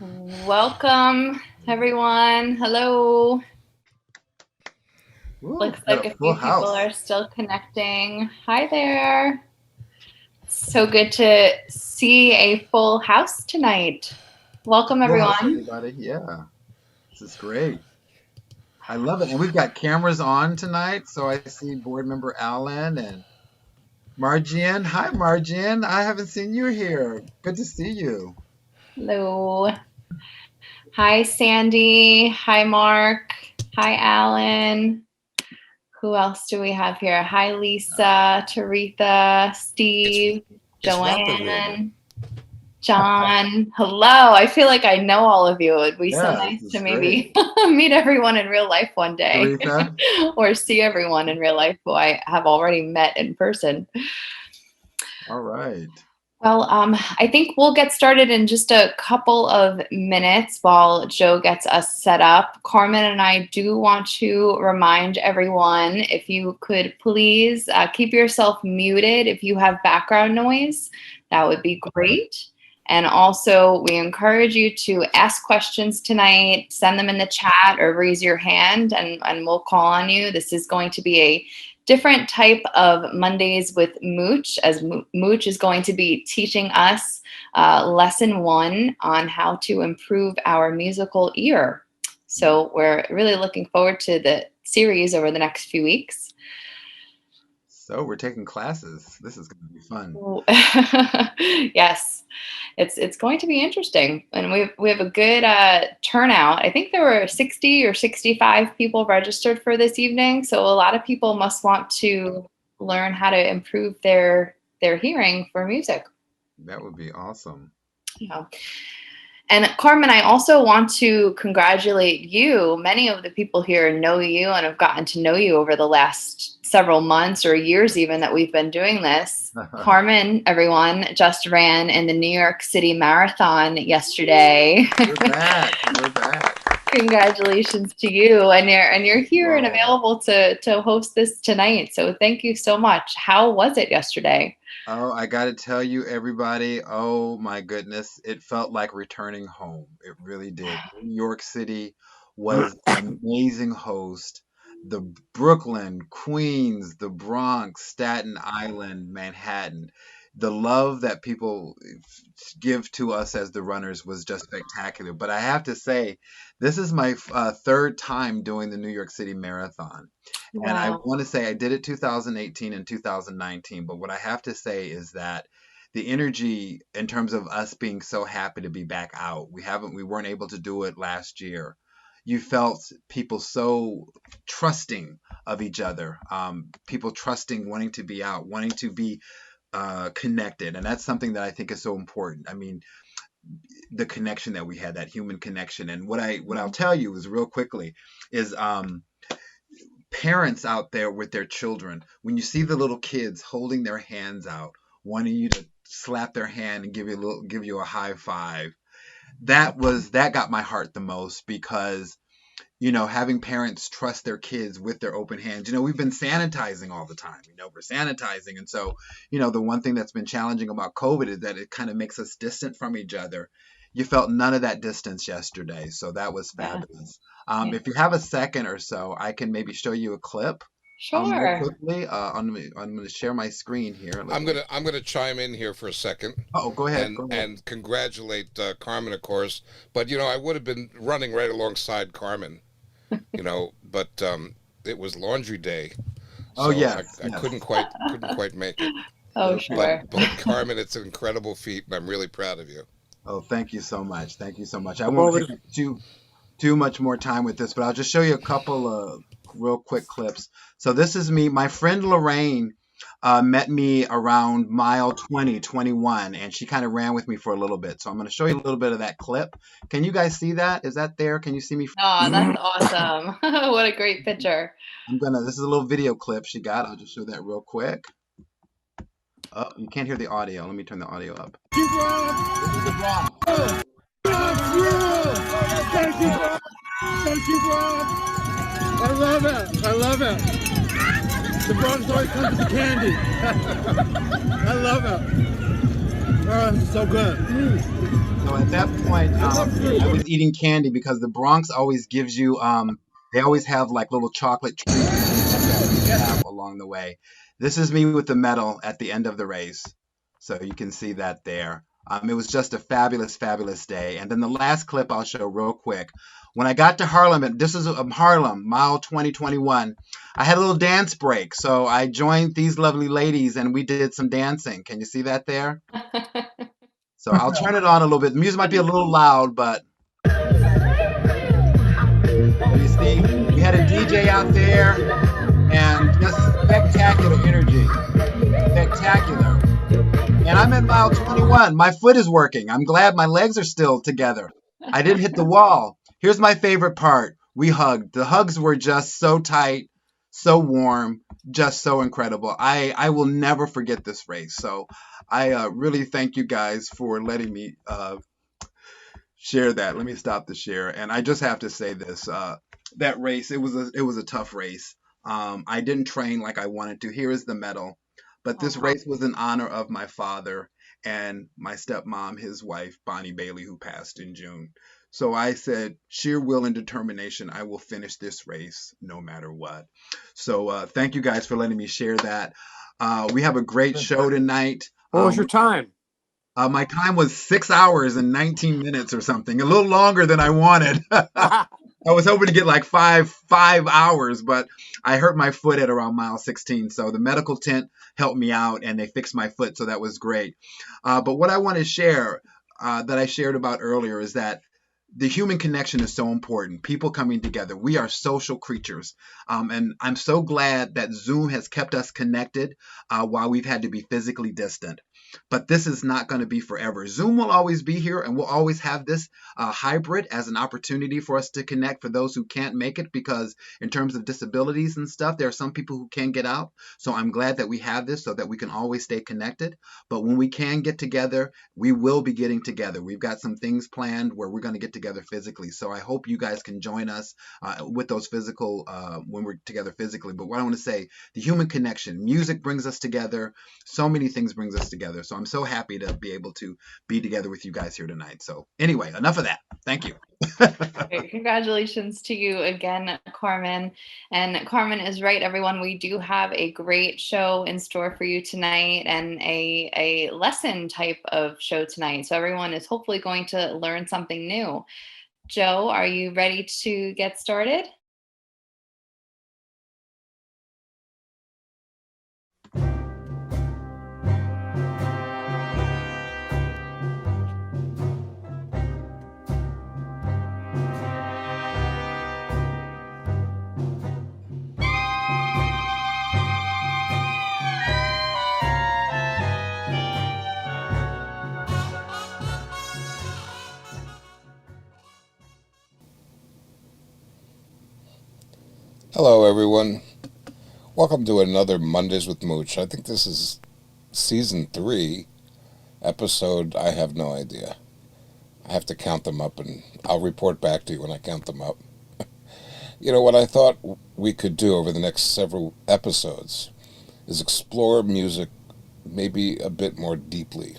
Welcome, everyone. Hello. Ooh, Looks got like a a full few people house. are still connecting. Hi there. So good to see a full house tonight. Welcome, Full house, everyone. everybody. Yeah, this is great. I love it. And we've got cameras on tonight. So I see board member Alan and Marjian. Hi, Marjian. I haven't seen you here. Good to see you. Hello. Hi, Sandy. Hi, Mark. Hi, Alan. Who else do we have here? Hi, Lisa, Taretha, It's Steve, it's romper room. Joanne. John, hello. I feel like I know all of you. It'd be so Yeah, this nice to is great. maybe meet everyone in real life one day Teresa? or see everyone in real life who I have already met in person. All right. Well, I think we'll get started in just a couple of minutes while Joe gets us set up. Carmen and I do want to remind everyone if you could please keep yourself muted if you have background noise, that would be great. And also, we encourage you to ask questions tonight, send them in the chat or raise your hand, and we'll call on you. This is going to be a different type of Mondays with Mooche, as Mooche is going to be teaching us lesson 1 on how to improve our musical ear. So we're really looking forward to the series over the next few weeks. So we're taking classes. This is going to be fun. Yes, it's going to be interesting, and we have a good turnout. I think there were 60 or 65 people registered for this evening, so a lot of people must want to learn how to improve their hearing for music. That would be awesome. Yeah. And Carmen, I also want to congratulate you. Many of the people here know you and have gotten to know you over the last several months or years even that we've been doing this. Carmen, everyone, just ran in the New York City Marathon yesterday. We're back. We're back. Congratulations to you. And you're here Wow. and available to host this tonight. So thank you so much. How was it yesterday? Oh, I got to tell you, everybody, oh my goodness, it felt like returning home. It really did. New York City was an amazing host. The Brooklyn, Queens, the Bronx, Staten Island, Manhattan, the love that people give to us as the runners was just spectacular. But I have to say, this is my third time doing the New York City Marathon. And I Wow. want to say I did it 2018 and 2019, but what I have to say is that the energy in terms of us being so happy to be back out, we weren't able to do it last year. You felt people so trusting of each other, people trusting, wanting to be out, wanting to be connected, and that's something that I think is so important. I mean, the connection that we had, that human connection, and what I'll tell you is real quickly is parents out there with their children, when you see the little kids holding their hands out, wanting you to slap their hand and give you a high five, that got my heart the most because having parents trust their kids with their open hands. We've been sanitizing all the time. We're sanitizing, and so the one thing that's been challenging about COVID is that it kind of makes us distant from each other. You felt none of that distance yesterday, so that was fabulous. If you have a second or so, I can maybe show you a clip. Real Sure. quickly. I'm gonna share my screen here. I'm gonna chime in here for a second Oh, go ahead. and Go ahead. and congratulate Carmen, of course. But I would have been running right alongside Carmen. But it was laundry day, Oh, so I, yes, I yes. couldn't make it. Oh, Okay. sure. But Carmen, it's an incredible feat, and I'm really proud of you. Oh, thank you so much. Thank you so much. I I'm won't over. take up too much more time with this, but I'll just show you a couple of real quick clips. So this is me. My friend Lorraine met me around mile 20, 21, and she kind of ran with me for a little bit. So I'm going to show you a little bit of that clip. Can you guys see that? Is that there? Can you see me? Oh, that's awesome. What a great picture. This is a little video clip she got. I'll just show that real quick. Oh, you can't hear the audio. Let me turn the audio up. This is the Bronx. Thank you, bro. Thank you, bro. I love it. I love it. The Bronx always comes to candy. I love it. Oh, this is so good. So at that point, I love I food. was eating candy because the Bronx always gives you, they always have like little chocolate treats and things like that to have along the way. This is me with the medal at the end of the race. So you can see that there. It was just a fabulous, fabulous day. And then the last clip I'll show real quick. When I got to Harlem, and this is Harlem, mile 2021, I had a little dance break. So I joined these lovely ladies and we did some dancing. Can you see that there? So I'll turn it on a little bit. The music might be a little loud, but you see, we had a DJ out there and just spectacular energy. Spectacular. And I'm at mile 21. My foot is working. I'm glad my legs are still together. I didn't hit the wall. Here's my favorite part. We hugged. The hugs were just so tight, so warm, just so incredible. I will never forget this race. So I really thank you guys for letting me share that. Let me stop the share. And I just have to say this: that race, it was a tough race. I didn't train like I wanted to. Here is the medal. But this race was in honor of my father and my stepmom, his wife, Bonnie Bailey, who passed in June. So I said, sheer will and determination, I will finish this race no matter what. So thank you guys for letting me share that. We have a great show tonight. What was your time? My time was 6 hours and 19 minutes or something, a little longer than I wanted. I was hoping to get like five hours, but I hurt my foot at around mile 16. So the medical tent helped me out and they fixed my foot. So that was great. But what I want to share that I shared about earlier is that the human connection is so important. People coming together. We are social creatures. And I'm so glad that Zoom has kept us connected while we've had to be physically distant. But this is not going to be forever. Zoom will always be here and we'll always have this hybrid as an opportunity for us to connect for those who can't make it, because in terms of disabilities and stuff, there are some people who can't get out. So I'm glad that we have this so that we can always stay connected. But when we can get together, we will be getting together. We've got some things planned where we're going to get together physically. So I hope you guys can join us with those physical, when we're together physically. But what I want to say, the human connection, music brings us together. So many things brings us together. So I'm so happy to be able to be together with you guys here tonight. So anyway, enough of that. Thank you. Great. Congratulations to you again, Carmen. And Carmen is right, everyone. We do have a great show in store for you tonight and a lesson type of show tonight. So everyone is hopefully going to learn something new. Joe, are you ready to get started? Hello, everyone. Welcome to another Mondays with Mooch. I think this is season 3, episode, I have no idea. I have to count them up and I'll report back to you when I count them up. You know, what I thought we could do over the next several episodes is explore music maybe a bit more deeply.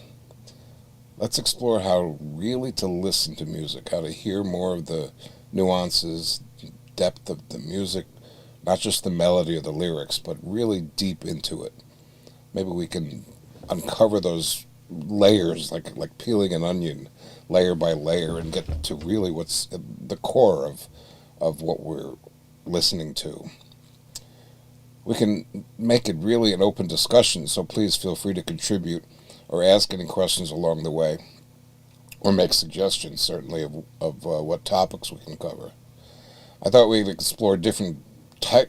Let's explore how really to listen to music, how to hear more of the nuances, depth of the music, not just the melody or the lyrics, but really deep into it. Maybe we can uncover those layers, like peeling an onion, layer by layer, and get to really what's at the core of what we're listening to. We can make it really an open discussion, so please feel free to contribute or ask any questions along the way, or make suggestions, certainly, of what topics we can cover. I thought we'd explore different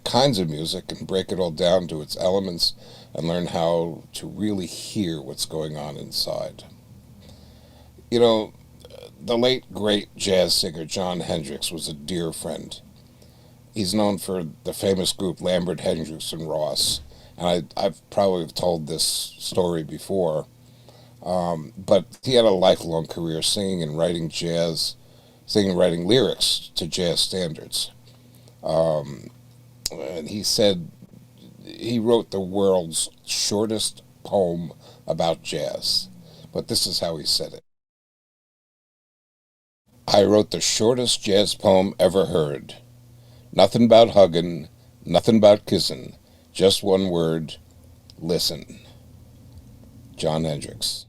kinds of music and break it all down to its elements and learn how to really hear what's going on inside. You know, the late, great jazz singer Jon Hendricks was a dear friend. He's known for the famous group Lambert, Hendricks, and Ross. And I've probably told this story before, but he had a lifelong career singing and writing jazz, singing and writing lyrics to jazz standards. And he said he wrote the world's shortest poem about jazz. But this is how he said it. I wrote the shortest jazz poem ever heard. Nothing about hugging, nothing about kissing, just one word, listen. John Hendricks.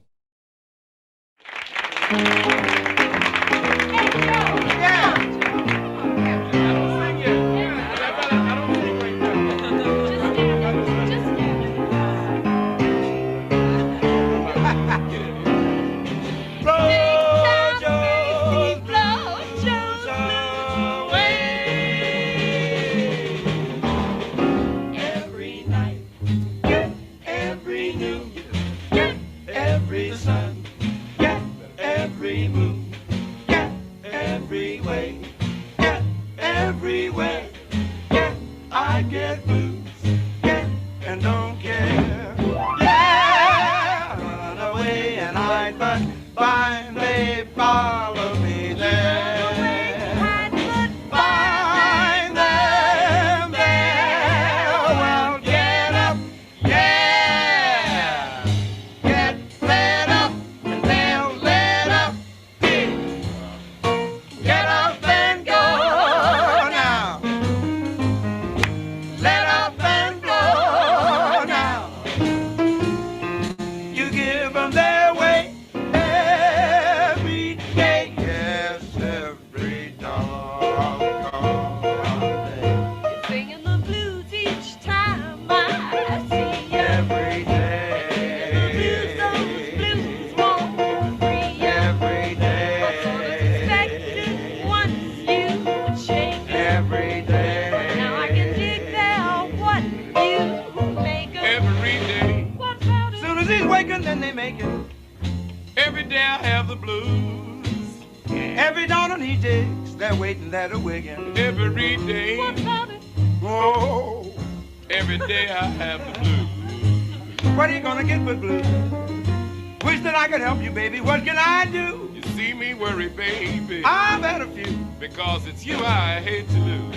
Because it's you I hate to lose.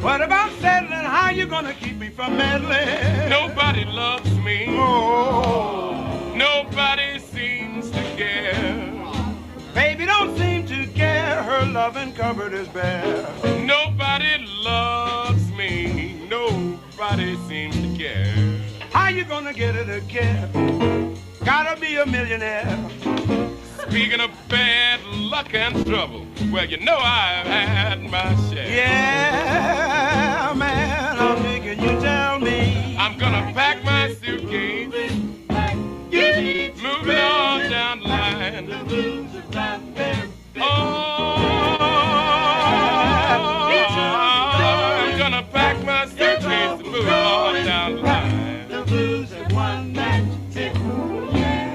What about settling? How you gonna keep me from meddling? Nobody loves me. Oh. Nobody seems to care. Baby don't seem to care. Her loving cupboard is bare. Nobody loves me. Nobody seems to care. How you gonna get her to care? Gotta be a millionaire. Speaking of bad luck and trouble, well, you know I've had my share. Yeah, man, I'm thinking you tell me. I'm gonna pack my suitcase, move it on down the line. Oh, I'm gonna pack my suitcase and move it on down the line. The blues are one match tick.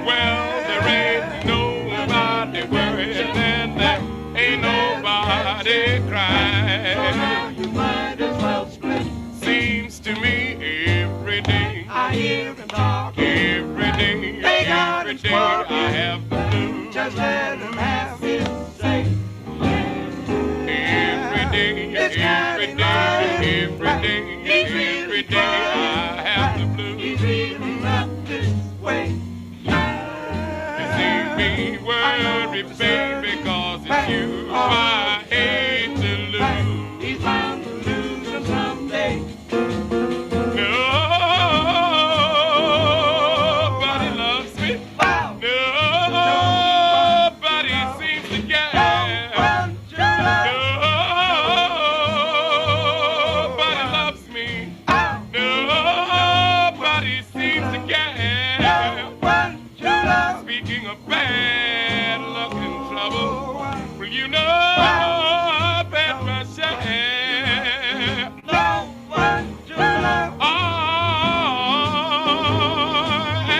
Well, there ain't nobody worried and there ain't nobody crying. So now you might as well split. Seems to me every day I hear him talk. Every day I have the blues. Just let him have his say. Every day I have the blues. He's really not this way. You see me worry, baby, cause it's you I hate to lose. He's bound to lose him someday. Nobody loves me. Nobody seems to care. Nobody loves me. Nobody seems to care. Speaking of bad luck and trouble, well, you know I've had my share. No one to love. I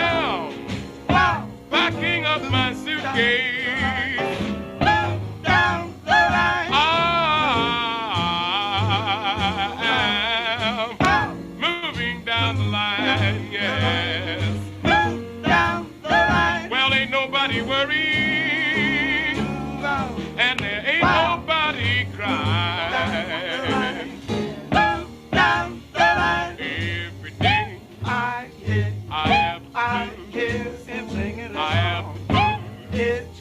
am packing up my suitcase. Down the line. I am moving down the line, yes. Down the line. Well, ain't nobody worried, and there ain't nobody crying. Down the line. Every day I hear him singing. I have the blues. It's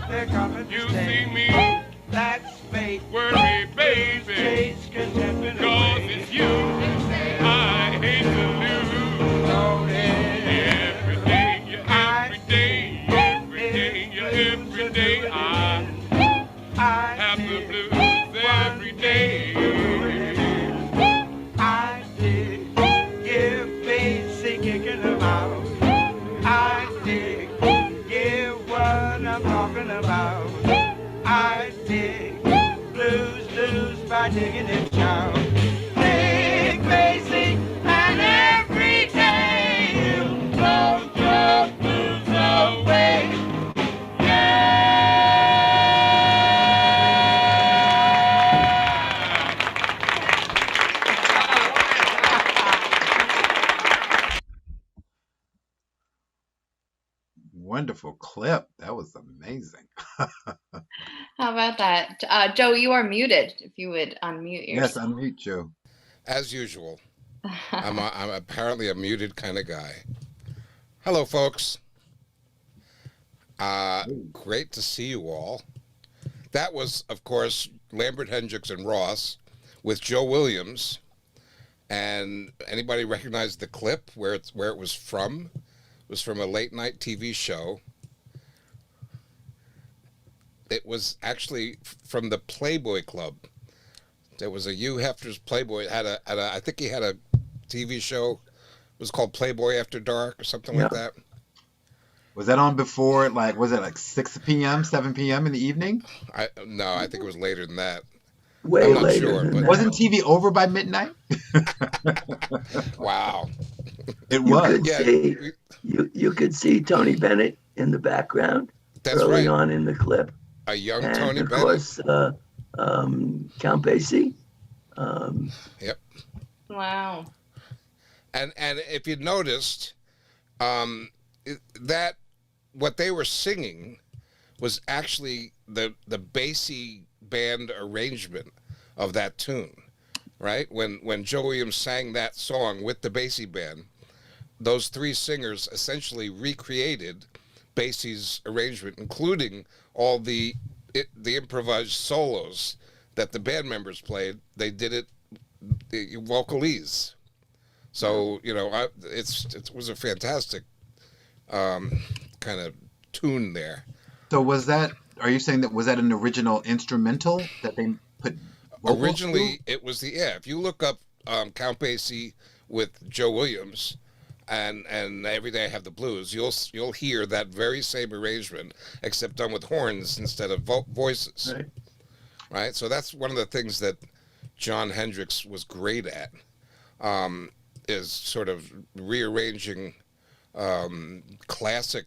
they're coming to stay. See me, that's fate. Worry, baby, chase contentment cause away. It's you I hate to lose. Oh, yeah. Every day, every day, every day, I have the blues every day. I did give basic kicking about. I did give what I'm talking about. I dig blues by digging it down. Big basic and every day you blow your blues away. Wonderful clip. That was amazing. How about that? Joe, you are muted. If you would unmute Yes, yourself. unmute Joe. As usual, I'm apparently a muted kind of guy. Hello, folks. Great to see you all. That was, of course, Lambert Hendricks and Ross with Joe Williams. And anybody recognize the clip where it was from? It was from a late night TV show. It was actually from the Playboy Club. There was a Hugh Hefner's Playboy I think he had a TV show. It was called Playboy After Dark or something like that. Was that on before, was it like 6 p.m., 7 p.m. in the evening? No, I think it was later than that. Way I'm not later sure, than but that. Wasn't TV over by midnight? Wow. It You was. could see you could see Tony Bennett in the background That's early right. on in the clip. A young And Tony of Bennett. course, Count Basie. Yep. Wow. And if you noticed, that what they were singing was actually the Basie band arrangement of that tune, right? When Joe Williams sang that song with the Basie band, those three singers essentially recreated Basie's arrangement, including all the improvised solos that the band members played. They did it vocalese. So it was a fantastic kind of tune there. So are you saying was that an original instrumental that they put vocals Originally, to? it was if you look up Count Basie with Joe Williams and Every Day I Have the Blues, you'll hear that very same arrangement, except done with horns instead of voices. Right? So that's one of the things that John Hendricks was great at, is sort of rearranging classic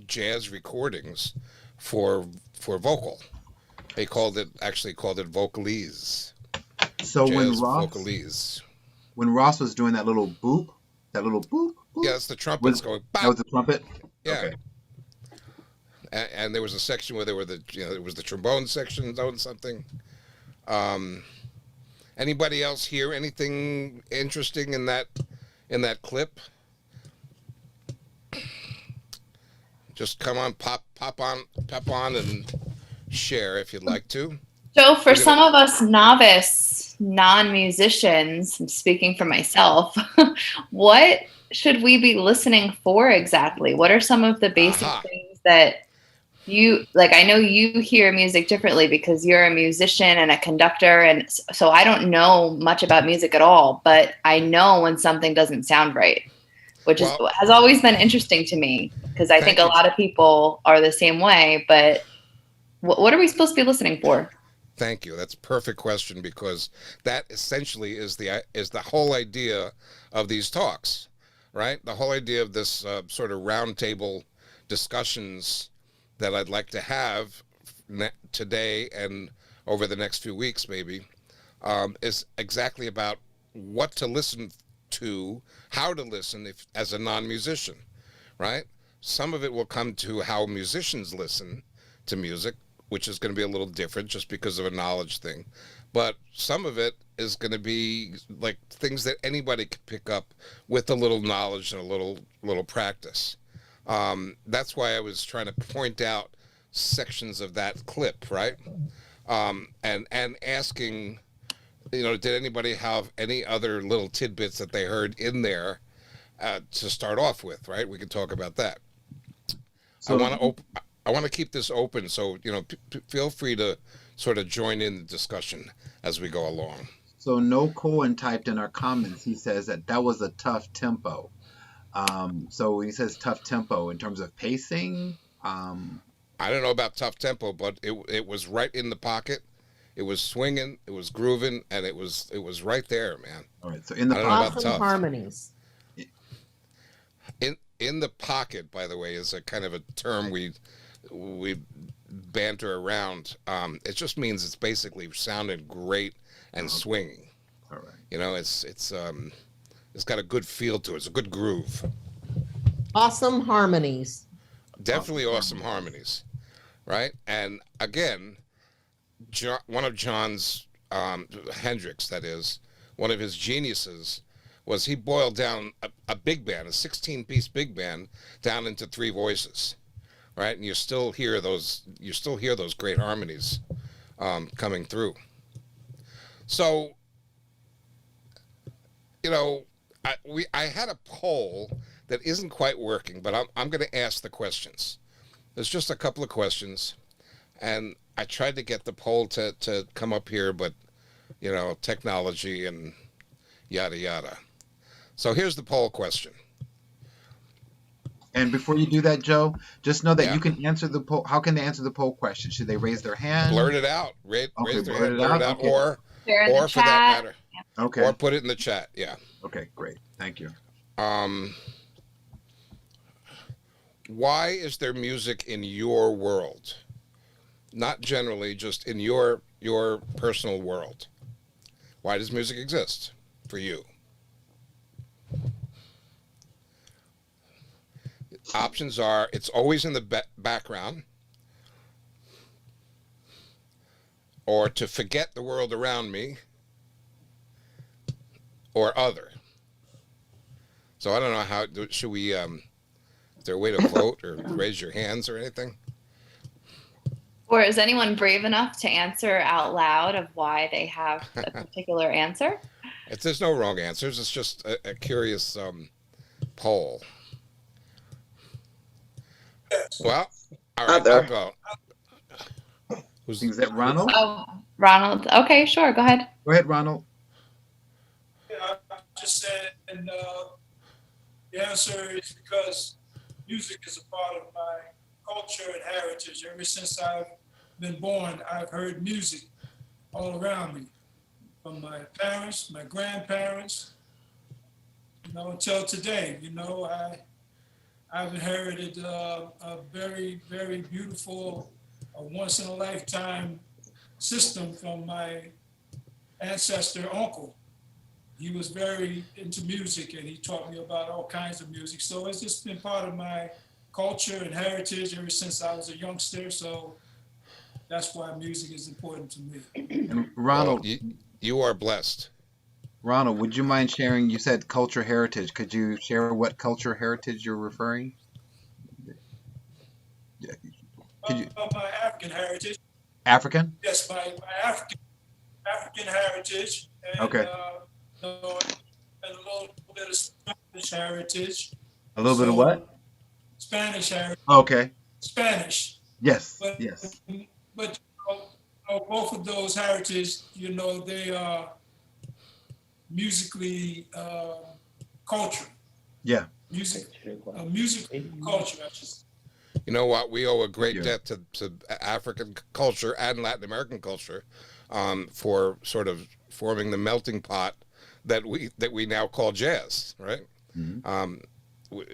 jazz recordings for vocal. They actually called it vocalese. So Jazz vocalese. when Ross was doing that little boop, boop. Yeah, that's the trumpets going. Bop. That was the trumpet. Yeah. Okay. And there was a section where there was the trombone section doing something. Anybody else hear anything interesting in that clip? Just come on, pop on, and share if you'd like to. Joe, for some of us novice non-musicians, I'm speaking for myself, what should we be listening for exactly? What are some of the basic things that you like? I know you hear music differently because you're a musician and a conductor, and so I don't know much about music at all, but I know when something doesn't sound right, which has always been interesting to me because I think a lot of people are the same way. But what are we supposed to be listening for? Thank you. That's a perfect question, because that essentially is the whole idea of these talks, right? The whole idea of this sort of roundtable discussions that I'd like to have today and over the next few weeks, maybe, is exactly about what to listen to, how to listen as a non-musician, right? Some of it will come to how musicians listen to music, which is going to be a little different just because of a knowledge thing. But some of it is going to be like things that anybody can pick up with a little knowledge and a little practice. That's why I was trying to point out sections of that clip, right? And asking, did anybody have any other little tidbits that they heard in there to start off with, right? We could talk about that. So I want to keep this open, so feel free to sort of join in the discussion as we go along. So No Cohen typed in our comments. He says that was a tough tempo. So when he says tough tempo in terms of pacing, I don't know about tough tempo, but it was right in the pocket. It was swinging, it was grooving, and it was right there, man. all right. So in the I don't know about Awesome tough. harmonies. In the pocket, by the way, is a kind of a term we banter around. It just means it's basically sounding great and swinging. all right. It's got a good feel to it. It's a good groove. Awesome harmonies. Definitely awesome harmonies, right? And again, one of John's Hendrix, that is, one of his geniuses, was he boiled down a big band, a 16-piece big band, down into 3 voices, right? And you still hear those great harmonies coming through. So, I had a poll that isn't quite working, but I'm going to ask the questions. There's just a couple of questions, and I tried to get the poll to come up here, but technology and yada yada. So here's the poll question. And before you do that, Joe, just know that Yeah. you can answer the poll. How can they answer the poll question? Should they raise their hand? Blurt it out. Raise their hand, blurt it out, Okay. Share in the or for that chat. matter, Okay. or put it in the chat. Yeah. Okay, great. Thank you. Why is there music in your world? Not generally, just in your personal world. Why does music exist for you? Options are: it's always in the background, or to forget the world around me, or other. So I don't know how should we. Is there a way to vote or raise your hands or anything? Or is anyone brave enough to answer out loud of why they have a particular answer? There's no wrong answers. It's just a curious poll. Well, all right, Other. I'll go. Is that Ronald? Oh, Ronald. Okay, sure. Go ahead. Go ahead, Ronald. Yeah, I just said, and the answer is because music is a part of my culture and heritage. Ever since I've been born, I've heard music all around me, from my parents, my grandparents, until today. I've inherited a very, very beautiful, once in a lifetime system from my ancestor uncle. He was very into music and he taught me about all kinds of music. So it's just been part of my culture and heritage ever since I was a youngster. So that's why music is important to me. And Ronald, Well, you are blessed. Ronald, would you mind sharing? You said culture heritage. Could you share what culture heritage you're referring? Yeah. Could you? My African heritage. African? Yes, my African heritage. And, Okay. And a little bit of Spanish heritage. A little bit of what? Spanish heritage. Okay. Spanish. Yes. But, Yes. But both of those heritage, they are musically culture. Yeah. Music culture, I should say. You know what? We owe a great Yeah. debt to African culture and Latin American culture for sort of forming the melting pot that we now call jazz, right? Mm-hmm.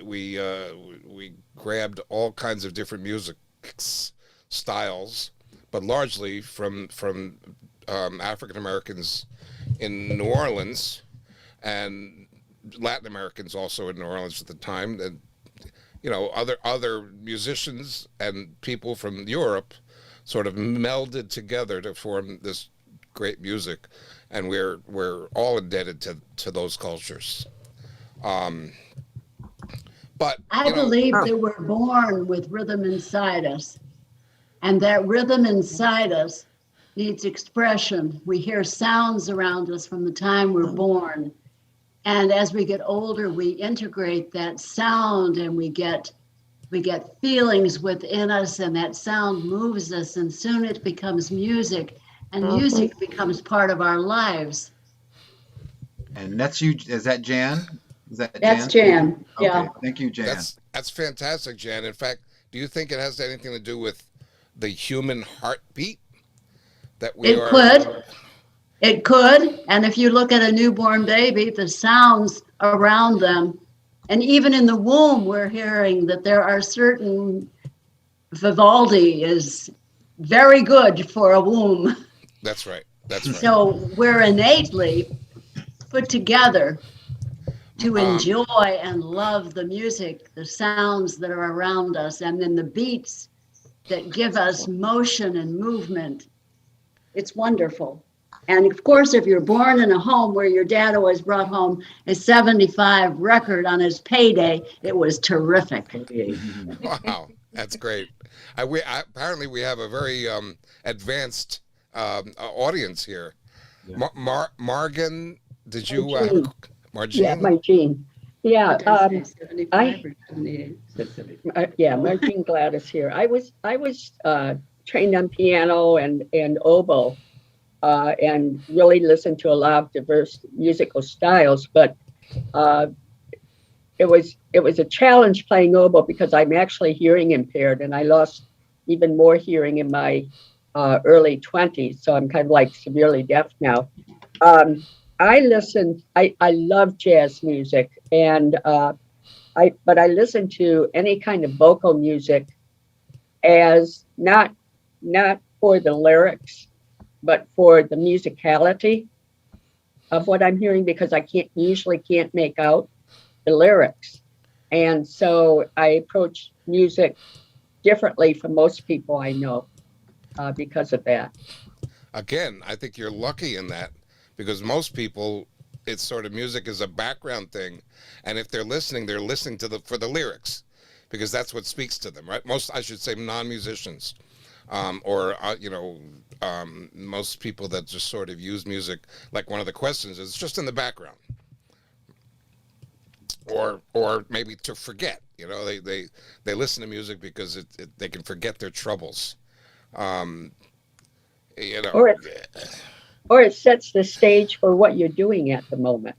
We grabbed all kinds of different music styles, but largely from African Americans in New Orleans and Latin Americans also in New Orleans at the time, and other musicians and people from Europe sort of melded together to form this great music, and we're all indebted to those cultures. But I believe that we're born with rhythm inside us. And that rhythm inside us needs expression. We hear sounds around us from the time we're born. And as we get older, we integrate that sound and we get feelings within us, and that sound moves us, and soon it becomes music, and music becomes part of our lives. And that's you. Is that Jan? Is that That's Jan? Jan. Yeah. Okay, thank you, Jan. That's fantastic, Jan. In fact, do you think it has anything to do with the human heartbeat that we are? Could. It could. And if you look at a newborn baby, the sounds around them, and even in the womb, we're hearing that there are certain, Vivaldi is very good for a womb. That's right. That's right. So we're innately put together to enjoy and love the music, the sounds that are around us, and then the beats that give us motion and movement. It's wonderful. And of course, if you're born in a home where your dad always brought home a 75 record on his payday, it was terrific. Wow, that's great. Apparently, we have a very advanced audience here. Yeah. Margin, did you? Margin? Yeah, Margin. Yeah, Margin Gladys here. I was trained on piano and oboe. And really listened to a lot of diverse musical styles, but it was a challenge playing oboe because I'm actually hearing impaired, and I lost even more hearing in my early 20s, so I'm kind of like severely deaf now. I love jazz music, and but I listen to any kind of vocal music as not for the lyrics, but for the musicality of what I'm hearing, because I usually can't make out the lyrics. And so I approach music differently from most people I know because of that. Again, I think you're lucky in that, because most people, it's sort of music is a background thing. And if they're listening for the lyrics, because that's what speaks to them, right? Most, I should say, non-musicians. Most people that just sort of use music, like one of the questions is just in the background, or maybe to forget. They listen to music because they can forget their troubles. Or it sets the stage for what you're doing at the moment.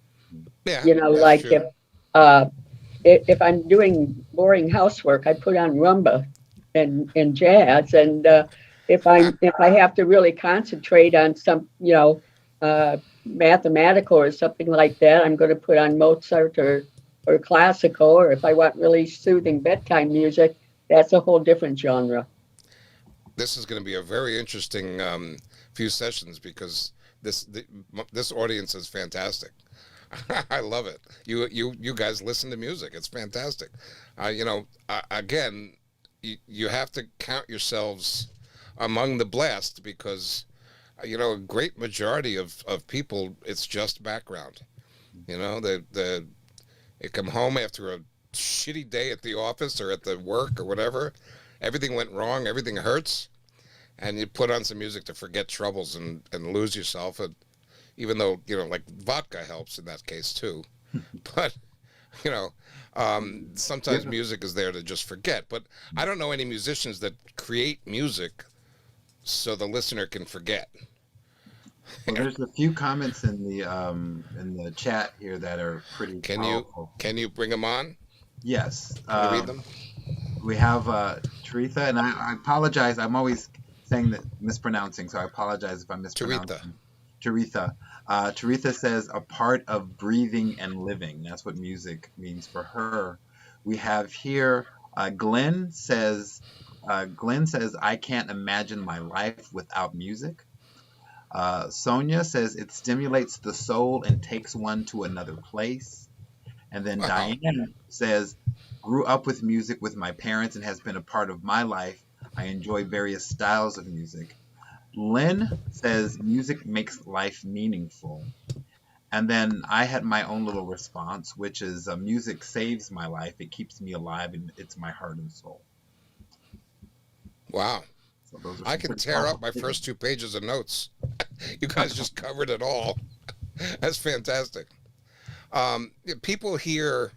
Yeah, like true. if I'm doing boring housework, I put on rumba and jazz, and if I have to really concentrate on some mathematical or something like that, I'm going to put on Mozart or classical. Or if I want really soothing bedtime music, that's a whole different genre. This is going to be a very interesting few sessions, because this audience is fantastic. I love it. You guys listen to music. It's fantastic. Again, you have to count yourselves among the blessed, because a great majority of people, it's just background. They come home after a shitty day at the office or at the work or whatever, everything went wrong, everything hurts, and you put on some music to forget troubles and lose yourself. And even though like vodka helps in that case too, but sometimes music is there to just forget. But I don't know any musicians that create music so the listener can forget. Well, there's a few comments in the chat here that are pretty powerful. Can you bring them on? Yes. Can you read them? We have Teresa, and I apologize. I'm always saying that mispronouncing, so I apologize if I'm mispronouncing. Teresa. Teresa says a part of breathing and living. That's what music means for her. We have here Glenn says I can't imagine my life without music. Sonia says it stimulates the soul and takes one to another place. And then wow. Diane says, grew up with music with my parents and has been a part of my life. I enjoy various styles of music. Lynn says music makes life meaningful. And then I had my own little response, which is music saves my life. It keeps me alive, and it's my heart and soul. Wow. So those are I some can pretty tear powerful up my things. first 2 pages of notes. You guys just covered it all. That's fantastic. People hear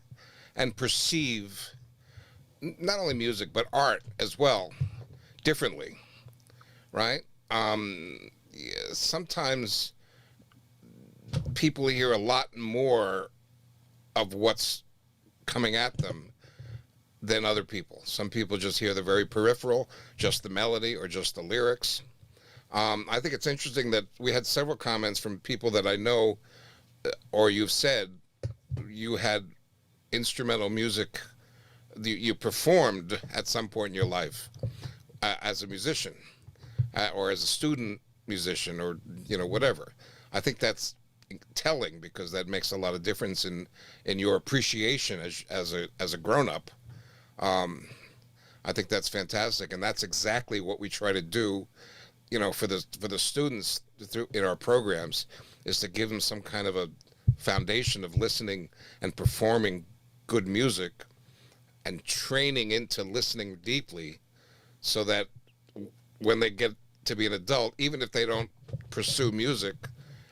and perceive not only music but art as well differently, right? Yeah, sometimes people hear a lot more of what's coming at them than other people. Some people just hear the very peripheral, just the melody or just the lyrics. I think it's interesting that we had several comments from people that I know, or you've said you had instrumental music, you performed at some point in your life as a musician or as a student musician or whatever. I think that's telling because that makes a lot of difference in your appreciation as a grown up. I think that's fantastic, and that's exactly what we try to do. For the students in our programs, is to give them some kind of a foundation of listening and performing good music, and training into listening deeply, so that when they get to be an adult, even if they don't pursue music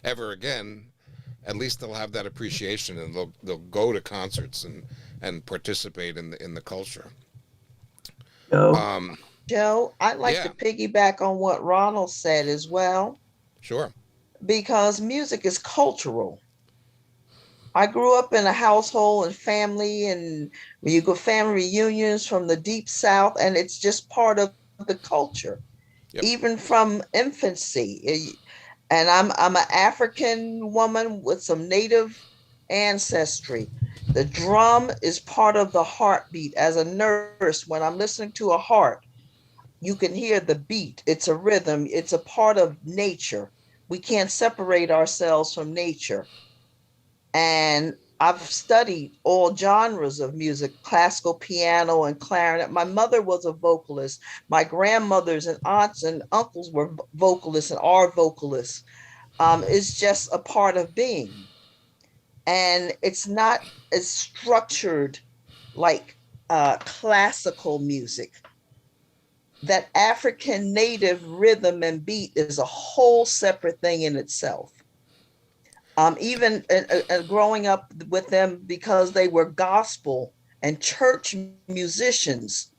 ever again, at least they'll have that appreciation and they'll go to concerts and participate in the culture. Joe, Joe, I'd like to Yeah, piggyback on what Ronald said as well, sure. because music is cultural. I grew up in a household and family, and when you go family reunions from the deep South, and it's just part of the culture, Yep. even from infancy. And I'm an African woman with some native ancestry. The drum is part of the heartbeat. As a nurse, when I'm listening to a heart, you can hear the beat. It's a rhythm. It's a part of nature. We can't separate ourselves from nature. And I've studied all genres of music, classical piano and clarinet. My mother was a vocalist. My grandmothers and aunts and uncles were vocalists and are vocalists. It's just a part of being. And it's not as structured like classical music. That African native rhythm and beat is a whole separate thing in itself. Even growing up with them, because they were gospel and church musicians,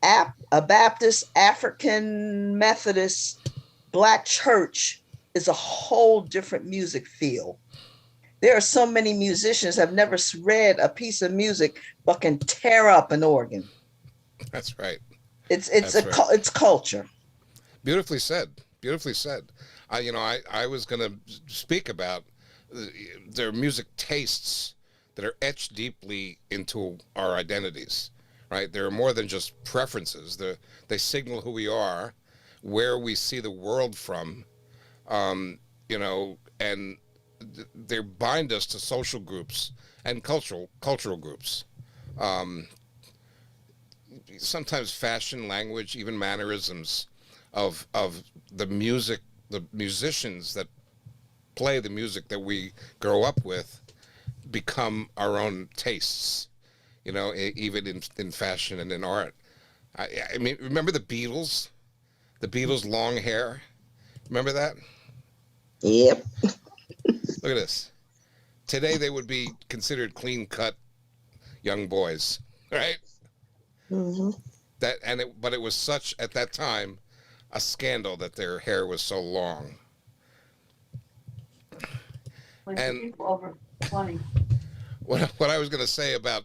a Baptist, African, Methodist, Black church is a whole different music field. There are so many musicians have never read a piece of music but can tear up an organ. That's right. It's That's right. it's culture. Beautifully said. Beautifully said. I was going to speak about their music tastes that are etched deeply into our identities, right? They're more than just preferences. They signal who we are, where we see the world from, and they bind us to social groups and cultural groups. Um, Sometimes fashion, language, even mannerisms of the music, the musicians that play the music that we grow up with become our own tastes. Even in fashion and in art. I mean, remember the Beatles? The Beatles' long hair. Remember that? Yep. Look at this. Today they would be considered clean cut young boys, right? Mm-hmm. But it was such at that time a scandal that their hair was so long. And over 20. what I was going to say about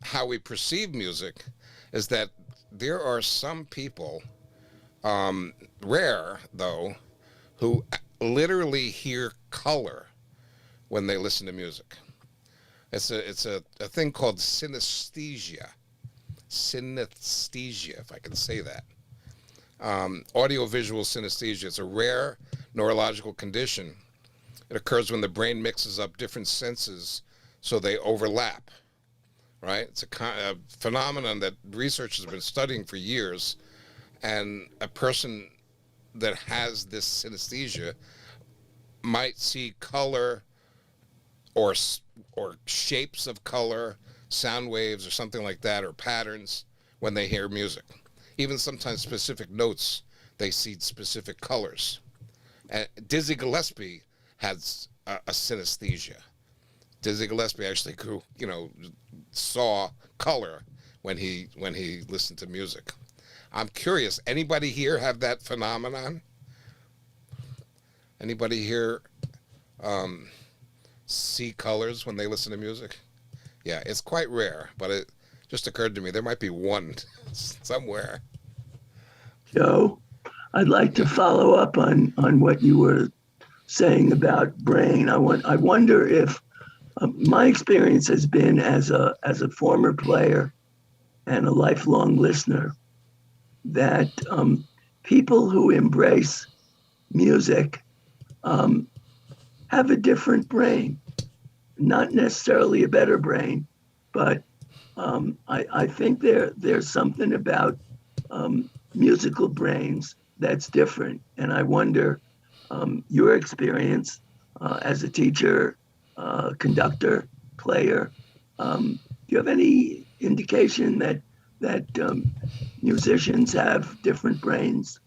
how we perceive music is that there are some people, rare though, who literally hear color when they listen to music. It's a thing called synesthesia. Synesthesia, if I can say that. Audiovisual synesthesia. It's a rare neurological condition. It occurs when the brain mixes up different senses so they overlap, right? It's a phenomenon that research has been studying for years, and a person that has this synesthesia might see color or shapes of color, sound waves or something like that, or patterns when they hear music. Even sometimes specific notes, they see specific colors. And Dizzy Gillespie has a synesthesia. Dizzy Gillespie actually saw color when he listened to music. I'm curious. Anybody here have that phenomenon? Anybody here see colors when they listen to music? Yeah, it's quite rare, but it just occurred to me there might be one somewhere. Joe, I'd like to follow up on what you were saying about brain. I wonder if my experience has been as a former player and a lifelong listener that people who embrace music have a different brain, not necessarily a better brain, but I think there's something about musical brains that's different. And I wonder your experience as a teacher, conductor, player. Do you have any indication that musicians have different brains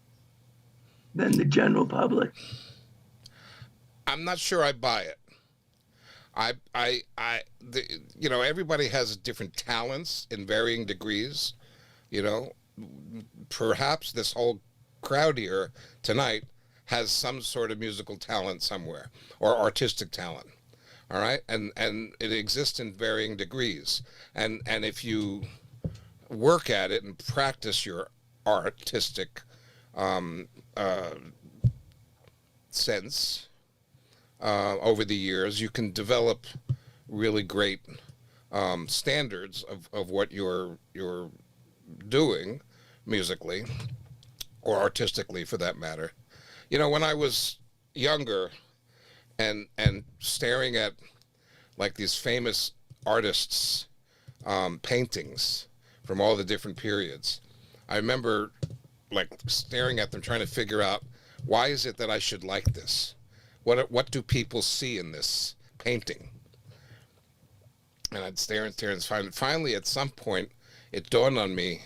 than the general public? I'm not sure I buy it. Everybody has different talents in varying degrees. Perhaps this whole crowd here tonight has some sort of musical talent somewhere or artistic talent. All right, and it exists in varying degrees. And if you work at it and practice your artistic sense over the years, you can develop really great standards of what you're doing musically or artistically, for that matter. When I was younger and staring at like these famous artists' paintings from all the different periods, I remember like staring at them, trying to figure out, why is it that I should like this? What do people see in this painting? And I'd stare and stare, and finally at some point it dawned on me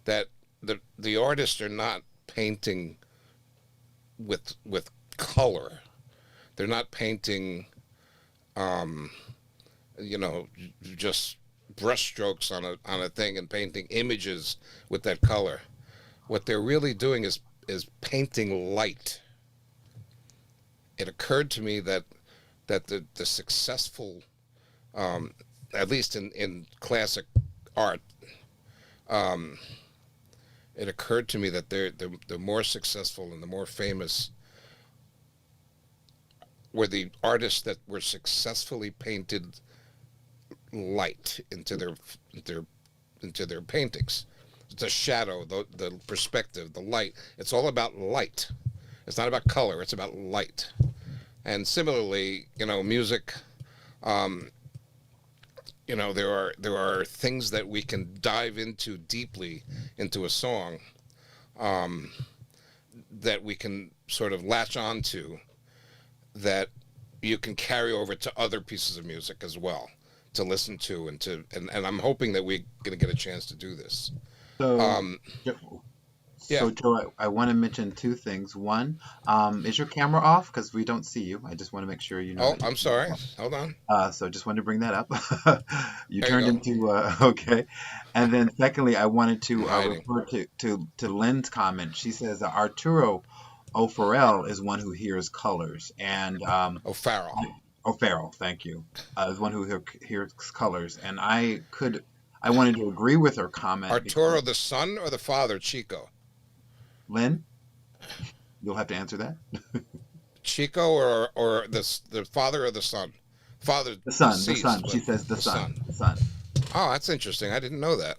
that the artists are not painting with color. They're not painting just brushstrokes on a thing and painting images with that color. What they're really doing is painting light. It occurred to me that the successful, at least in classic art, it occurred to me that the more successful and the more famous were the artists that were successfully painted light into their paintings. The shadow, the perspective, the light. It's all about light. It's not about color. It's about light. And similarly, music. There are things that we can dive into deeply into a song, that we can sort of latch onto, that you can carry over to other pieces of music as well, to listen to and I'm hoping that we're going to get a chance to do this. So, Yeah. so Joe, I want to mention two things. One, is your camera off? Because we don't see you. I just want to make sure you know. Oh, I'm sorry. Hold on. So just wanted to bring that up. You There turned you into okay. And then secondly, I wanted to Hiding. refer to Lynn's comment. She says Arturo O'Farrell is one who hears colors, and O'Farrell. O'Farrell, thank you, is one who hears colors, and I wanted to agree with her comment. Arturo, the son or the father, Chico? Lynn, you'll have to answer that. Chico or the father or the son? Father. The son. Deceased, The son. but She says the son. son. The son. Oh, that's interesting. I didn't know that.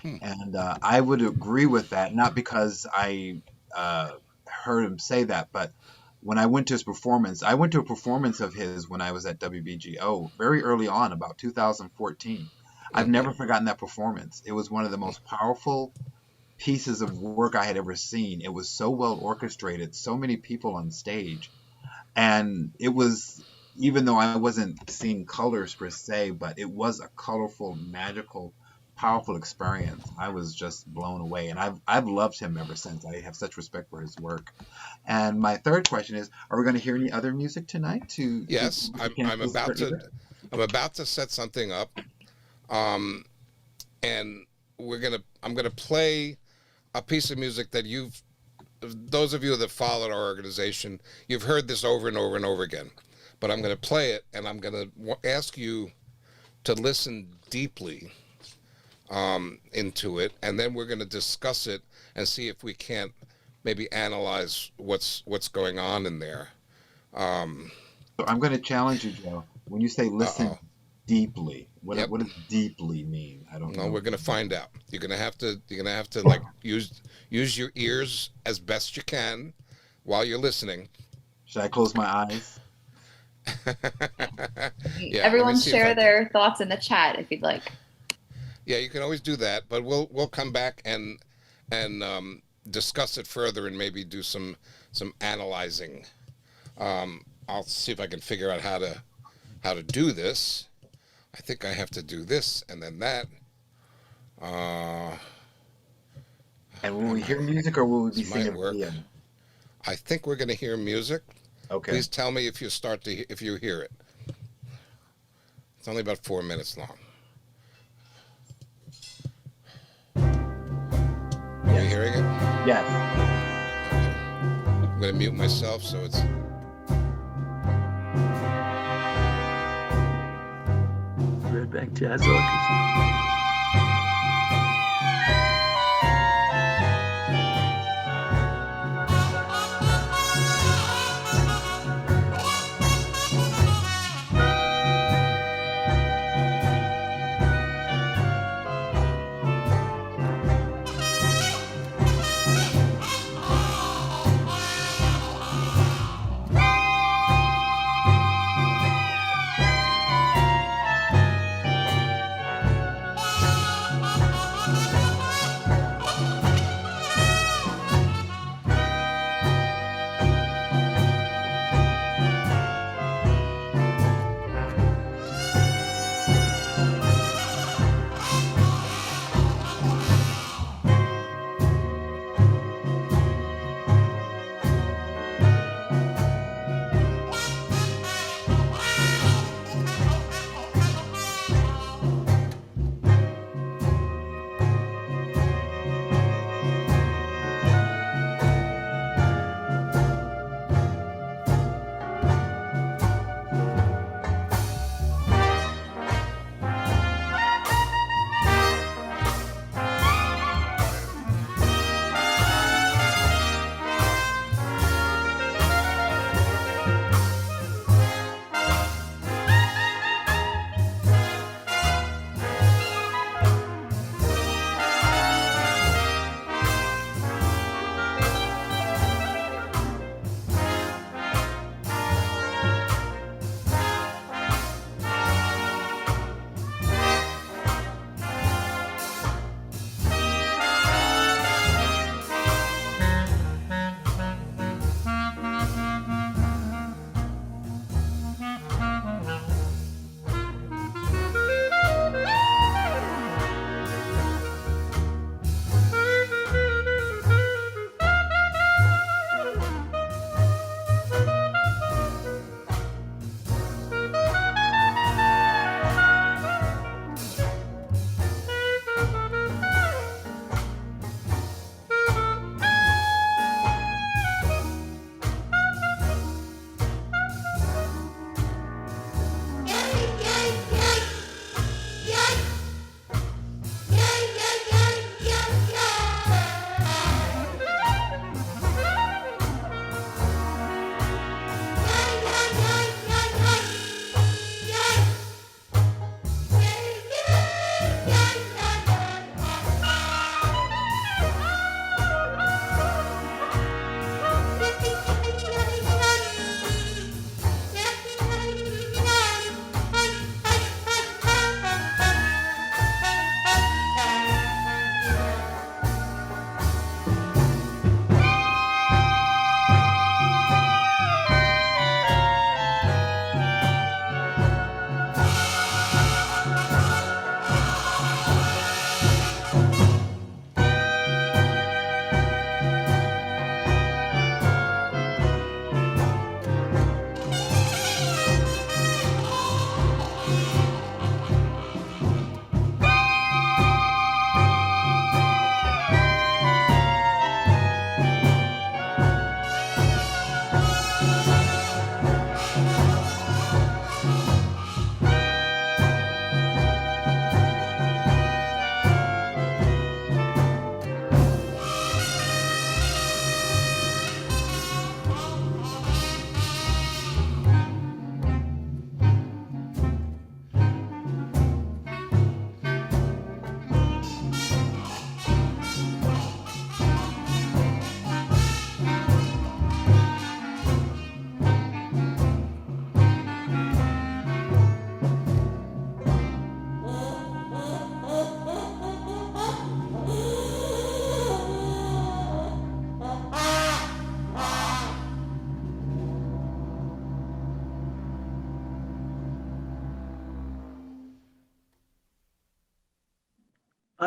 And I would agree with that, not because I heard him say that, but when I went to his performance, I went to a performance of his when I was at WBGO very early on, about 2014. I've never forgotten that performance. It was one of the most powerful pieces of work I had ever seen. It was so well orchestrated, so many people on stage. And it was, even though I wasn't seeing colors per se, but it was a colorful, magical powerful experience. I was just blown away, and I've loved him ever since. I have such respect for his work. And my third question is: are we going to hear any other music tonight? Yes, I'm about to. Either? I'm about to set something up, and I'm gonna play a piece of music that those of you that followed our organization, you've heard this over and over and over again. But I'm going to play it, and I'm going to ask you to listen deeply into it, and then we're going to discuss it and see if we can't maybe analyze what's going on in there. So I'm going to challenge you, Joe. When you say listen deeply, what does deeply mean? I don't know. No, we're going to find out. You're going to have to like use your ears as best you can while you're listening. Should I close my eyes? Yeah, everyone share their thoughts in the chat if you'd like. Yeah, you can always do that, but we'll come back and discuss it further and maybe do some analyzing. I'll see if I can figure out how to do this. I think I have to do this and then that. And will we hear music, or will we be singing? I think we're going to hear music. Okay. Please tell me if you hear it. It's only about 4 minutes long. Are you hearing it? Yes. I'm going to mute myself so it's. Redback Jazz Orchestra.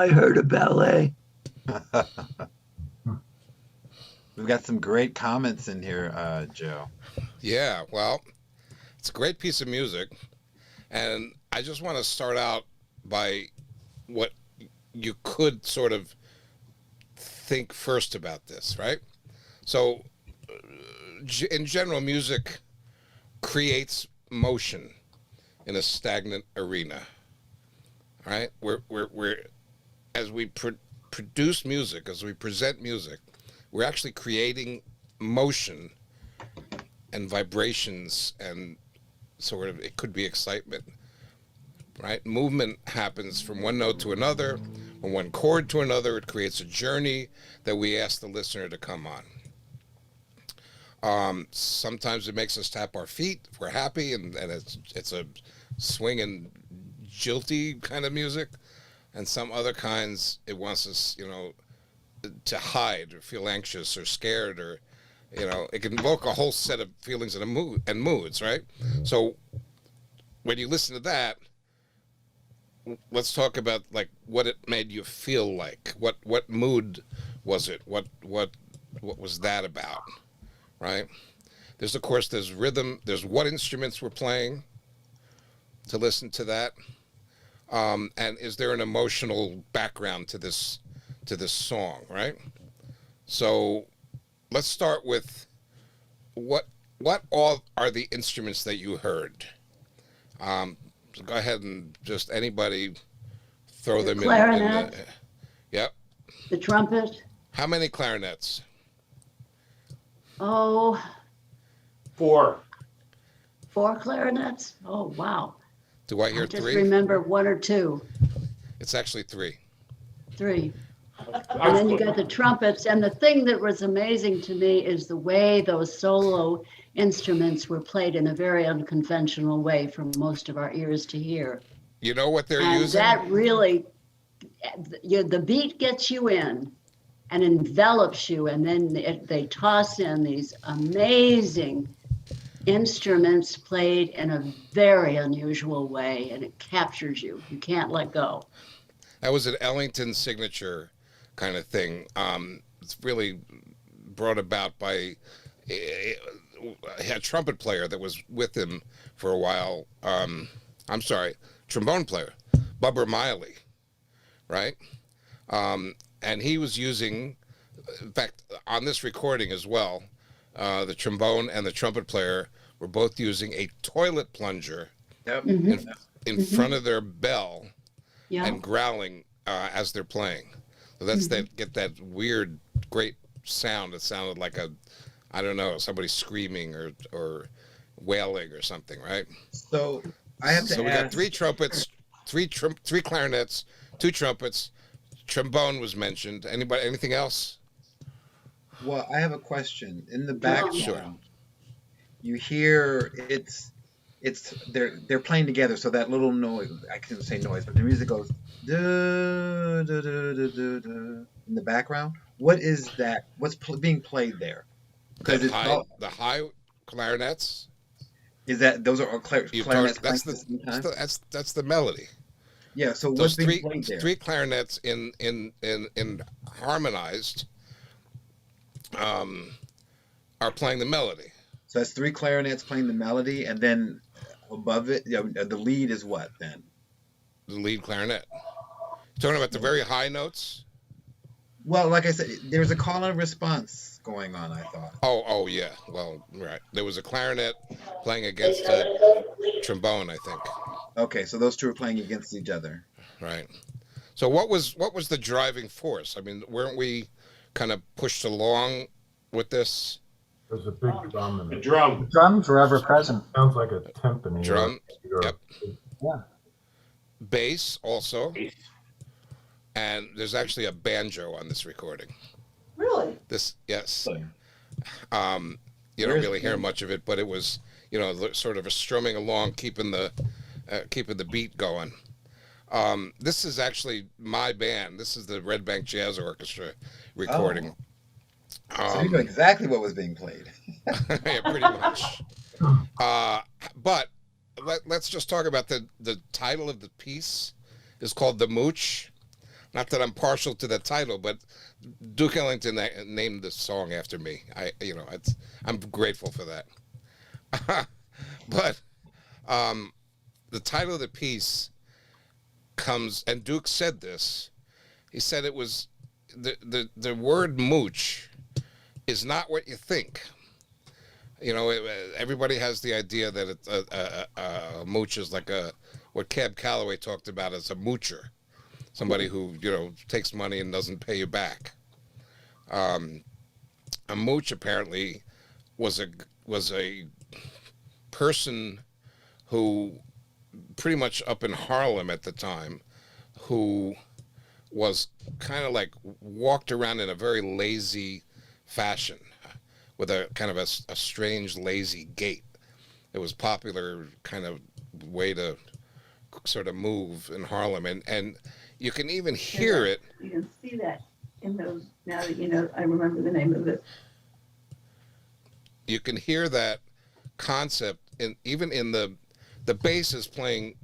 I heard a ballet. We've got some great comments in here, Joe. Yeah, well, it's a great piece of music. And I just want to start out by what you could sort of think first about this, right? So, in general, music creates motion in a stagnant arena, right? We're as we produce music, as we present music, we're actually creating motion and vibrations, and sort of, it could be excitement, right? Movement happens from one note to another, from one chord to another. It creates a journey that we ask the listener to come on. Sometimes it makes us tap our feet if we're happy, and it's a swinging, jilty kind of music. And some other kinds, it wants us, to hide or feel anxious or scared, or, it can evoke a whole set of feelings and moods, right? So when you listen to that, let's talk about like what it made you feel like. What mood was it? What was that about, right? There's rhythm. There's what instruments were playing to listen to that, and is there an emotional background to this song, right? So let's start with what all are the instruments that you heard? So go ahead and just anybody throw them clarinet. in. Yep. The trumpet. How many clarinets? Oh, 4. 4 clarinets? Oh, wow. Do I hear I just 3? remember 1 or 2. It's actually 3. 3. And then you got the trumpets. And the thing that was amazing to me is the way those solo instruments were played in a very unconventional way for most of our ears to hear. You know what they're and using? That really, the beat gets you in and envelops you, and then they toss in these amazing instruments played in a very unusual way, and it captures you. You can't let go. That was an Ellington signature kind of thing. It's really brought about by a trumpet player that was with him for a while. Trombone player, Bubber Miley, right? And he was using, in fact, on this recording as well, the trombone and the trumpet player were both using a toilet plunger in front of their bell and growling as they're playing. So that's get that weird, great sound. It sounded like somebody screaming or wailing or something, right? So I have to So we got 3 trumpets, 3 clarinets, 2 trumpets. Trombone was mentioned. Anything else? Well, I have a question. In the background, you hear they're playing together. So that little noise, I can't say noise, but the music goes in the background. What is that? What's being played there? Because the high clarinets. Is that those are clarinets? That's the melody. Yeah. So those what's being played there? 3 clarinets in harmonized are playing the melody. So that's 3 clarinets playing the melody, and then above it, the lead is what then? The lead clarinet. Talking about the very high notes. Well, like I said, there's a call and response going on, I thought. Oh yeah. Well, right. There was a clarinet playing against a trombone, I think. Okay, so those 2 are playing against each other. Right. So what was the driving force? I mean, weren't we kind of pushed along with this? There's a big drum in it. The drums were ever present. Sounds like a timpani. Drum. Yep. Yeah. Bass also. And there's actually a banjo on this recording. Really? Yes. You don't really hear much of it, but it was, sort of a strumming along, keeping the beat going. This is actually my band. This is the Red Bank Jazz Orchestra recording. So you know exactly what was being played. Yeah, pretty much. But let's just talk about the title of the piece is called The Mooche. Not that I'm partial to the title, but Duke Ellington named the song after me. I'm grateful for that. But the title of the piece comes, and Duke said this. He said it was the word mooch is not what you think. Everybody has the idea that a mooch is like what Cab Calloway talked about as a moocher, somebody who takes money and doesn't pay you back. A mooch apparently was a person who pretty much up in Harlem at the time, who was kind of like walked around in a very lazy fashion with a kind of a strange lazy gait. It was popular kind of way to sort of move in Harlem, and you can even hear it. You can see that in those, now that I remember the name of it. You can hear that concept even in the bass is playing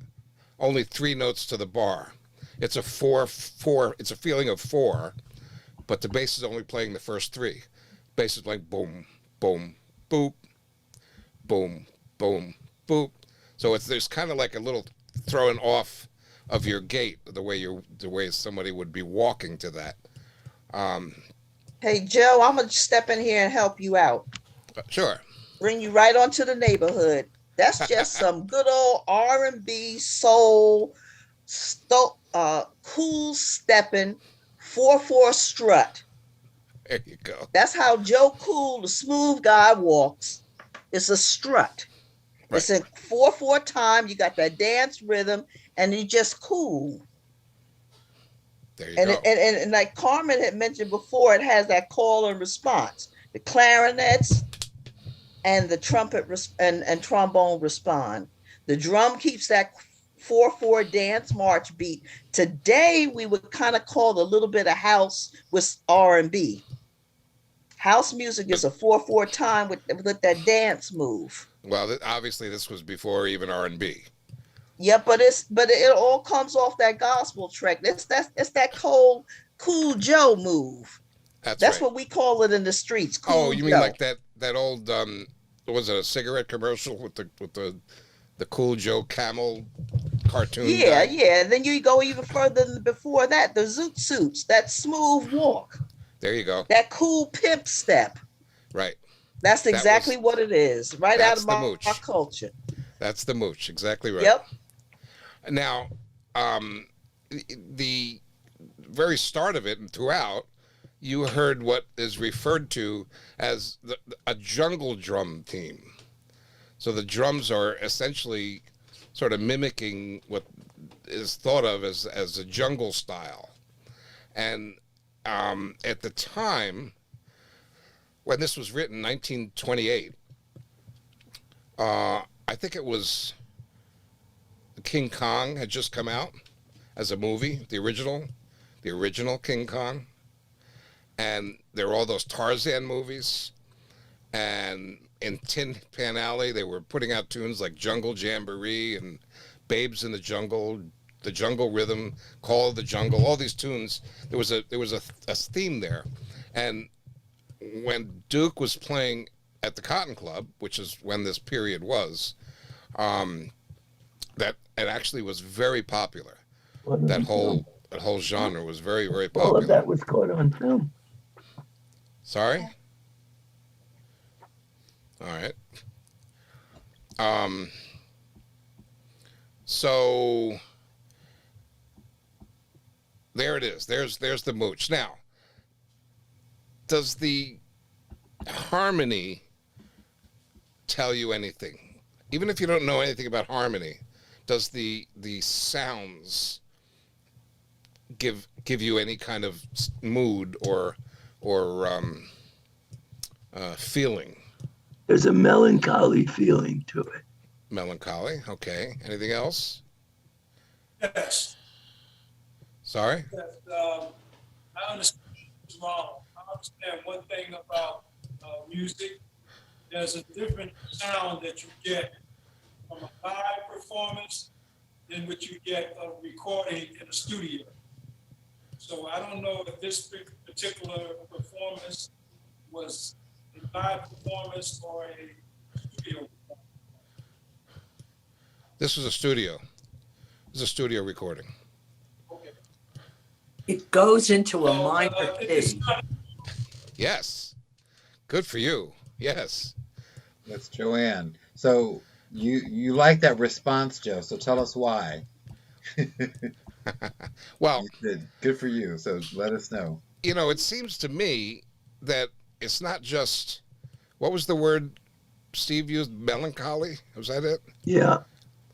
only 3 notes to the bar. It's a 4/4. It's a feeling of 4, but the bass is only playing the first 3. Bass is playing boom, boom, boop, boom, boom, boop. So there's kind of like a little throwing off of your gait, the way somebody would be walking to that. Hey, Joe, I'm going to step in here and help you out. Sure. Bring you right onto the neighborhood. That's just some good old R&B, soul, cool stepping, 4/4 strut. There you go. That's how Joe Cool, the smooth guy, walks. It's a strut. Right. It's a 4/4 time. You got that dance rhythm, and you just cool. There you go. And like Carmen had mentioned before, it has that call and response. The clarinets and the trumpet and trombone respond. The drum keeps that 4/4 dance march beat. Today, we would kind of call a little bit of house with R&B. House music is a 4/4 time with that dance move. Well, obviously, this was before even R&B. Yeah, but it all comes off that gospel track. It's that cool Joe move. That's right. What we call it in the streets. Cool you mean Joe. like that old was it a cigarette commercial with the Cool Joe Camel cartoon? Yeah, guy? Yeah. And then you go even further than before that. The zoot suits, that smooth walk. There you go. That cool pimp step. Right. That's exactly what it is. Right out of my culture. That's the mooch. Exactly right. Yep. Now, the very start of it and throughout, you heard what is referred to as a jungle drum theme. So the drums are essentially sort of mimicking what is thought of as a jungle style. And at the time, when this was written, 1928, I think it was King Kong had just come out as a movie, the original King Kong. And there were all those Tarzan movies. And in Tin Pan Alley, they were putting out tunes like Jungle Jamboree and Babes in the Jungle Rhythm, Call of the Jungle, all these tunes. There was a theme there. And when Duke was playing at the Cotton Club, which is when this period was, that it actually was very popular. That whole genre was very, very popular. All of that was caught on film. Sorry? All right. So there it is. There's the mooch. Now, does the harmony tell you anything? Even if you don't know anything about harmony, does the sounds give you any kind of mood or feeling? There's a melancholy feeling to it. Melancholy, okay. Anything else? Yes. Sorry? Yes, I understand what's wrong. I understand one thing about music. There's a different sound that you get from a live performance than what you get a recording in a studio. So I don't know if this particular performance was a live performance or a studio. This was a studio. It was a studio recording. It goes into a minor key. Yes. Good for you. Yes. That's Joanne. So you like that response, Joe. So tell us why. Well, you did. Good for you. So let us know. You know, it seems to me that it's not just, what was the word Steve used? Melancholy? Was that it? Yeah.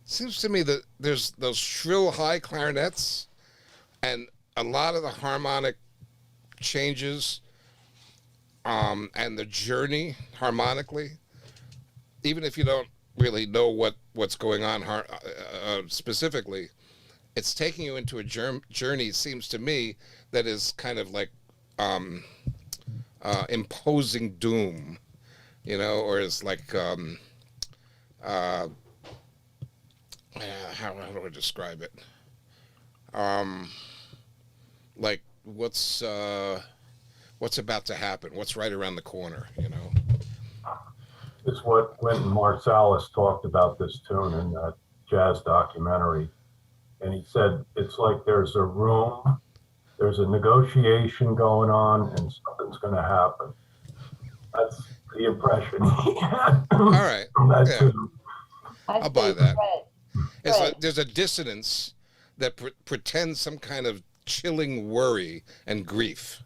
Seems to me that there's those shrill high clarinets and a lot of the harmonic changes and the journey harmonically, even if you don't really know what's going on specifically, it's taking you into a journey, seems to me, that is kind of like imposing doom, you know, or is like how do I describe it? Like what's about to happen? What's right around the corner? You know. It's what Wynton Marsalis talked about this tune in that jazz documentary, and he said it's like there's a room, there's a negotiation going on, and something's going to happen. That's the impression he had. All right. From that Yeah. tune. I'll buy that. It's like there's a dissonance that pretends some kind of chilling worry and grief,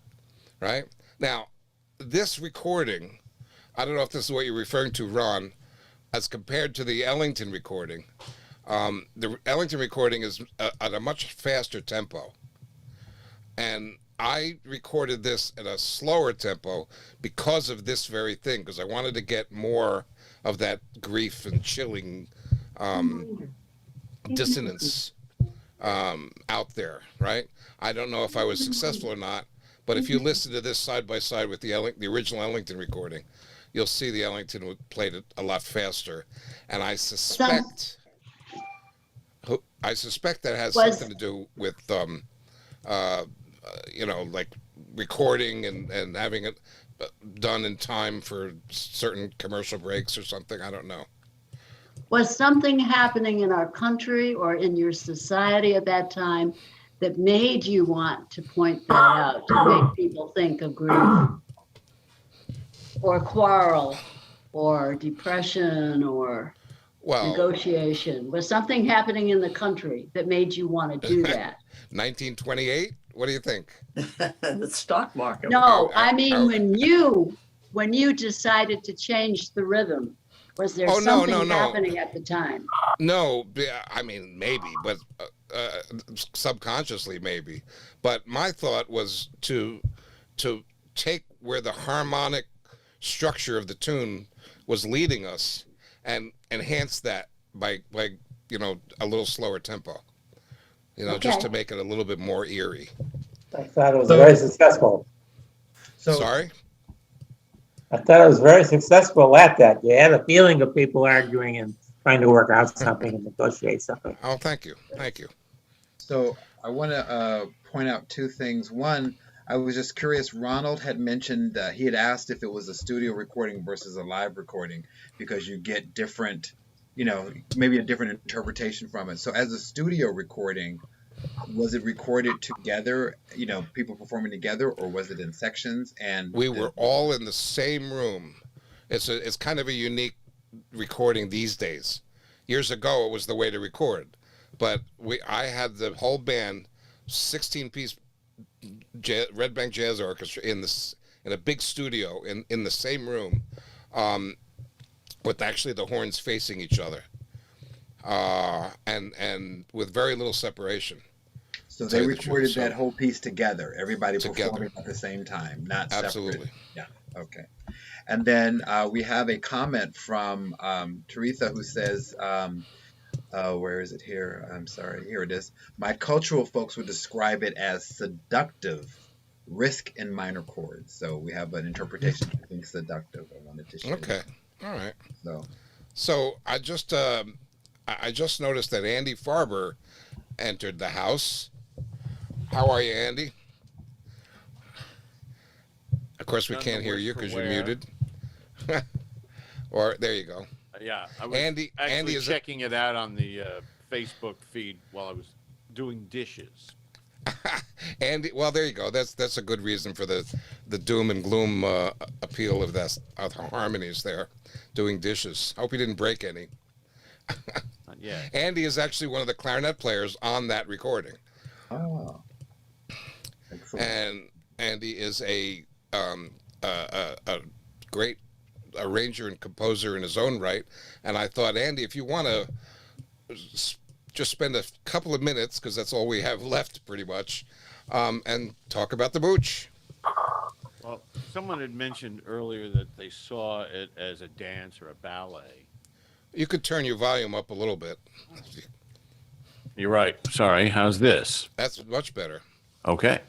right? Now, this recording, I don't know if this is what you're referring to, Ron, as compared to the Ellington recording. The Ellington recording is at a much faster tempo. And I recorded this at a slower tempo because of this very thing, because I wanted to get more of that grief and chilling dissonance out there, right? I don't know if I was successful or not, but if you listen to this side by side with the original Ellington recording, you'll see the Ellington played it a lot faster, and I suspect that has something to do with you know, like recording and having it done in time for certain commercial breaks or something. I don't know. Was something happening in our country or in your society at that time that made you want to point that out, to make people think of grief or quarrel or depression or negotiation? Was something happening in the country that made you want to do that? 1928? What do you think? The stock market. No, I mean when you decided to change the rhythm, was there something happening at the time? No, I mean maybe, but subconsciously maybe. But my thought was to take where the harmonic structure of the tune was leading us and enhance that by you know, a little slower tempo. You know, just to make it a little bit more eerie. I thought it was very successful. Sorry? I thought it was very successful at that. You had a feeling of people arguing and trying to work out something and negotiate something. Oh, thank you. Thank you. So I want to point out two things. One, I was just curious. Ronald had mentioned he had asked if it was a studio recording versus a live recording because you get different, you know, maybe a different interpretation from it. So as a studio recording, was it recorded together, you know, people performing together, or was it in sections? And we were all in the same room. It's kind of a unique recording these days. Years ago, it was the way to record, but I had the whole band, 16-piece Red Bank Jazz Orchestra in a big studio in the same room, with actually the horns facing each other, and with very little separation. So they recorded that whole piece together, everybody performing at the same time, not separate. Absolutely. Yeah, okay. And then we have a comment from Teresa who says, where is it here? I'm sorry, here it is. My cultural folks would describe it as seductive, risk in minor chords. So we have an interpretation of being seductive. I wanted to share. Okay, all right. So I just noticed that Andy Farber entered the house. How are you, Andy? course, we None can't the hear worse you for because you're wear. muted. Or there you go. Yeah, I was Andy actually is checking it out on the Facebook feed while I was doing dishes. Andy. Well, there you go. That's a good reason for the doom and gloom appeal of the harmonies there, doing dishes. Hope you didn't break any. Not yet. Andy is actually one of the clarinet players on that recording. Oh, excellent. And Andy is a great arranger and composer in his own right. And I thought, Andy, if you want to just spend a couple of minutes, because that's all we have left pretty much, and talk about the Mooche. Well, someone had mentioned earlier that they saw it as a dance or a ballet. You could turn your volume up a little bit. You're right. Sorry. How's this? That's much better. Okay.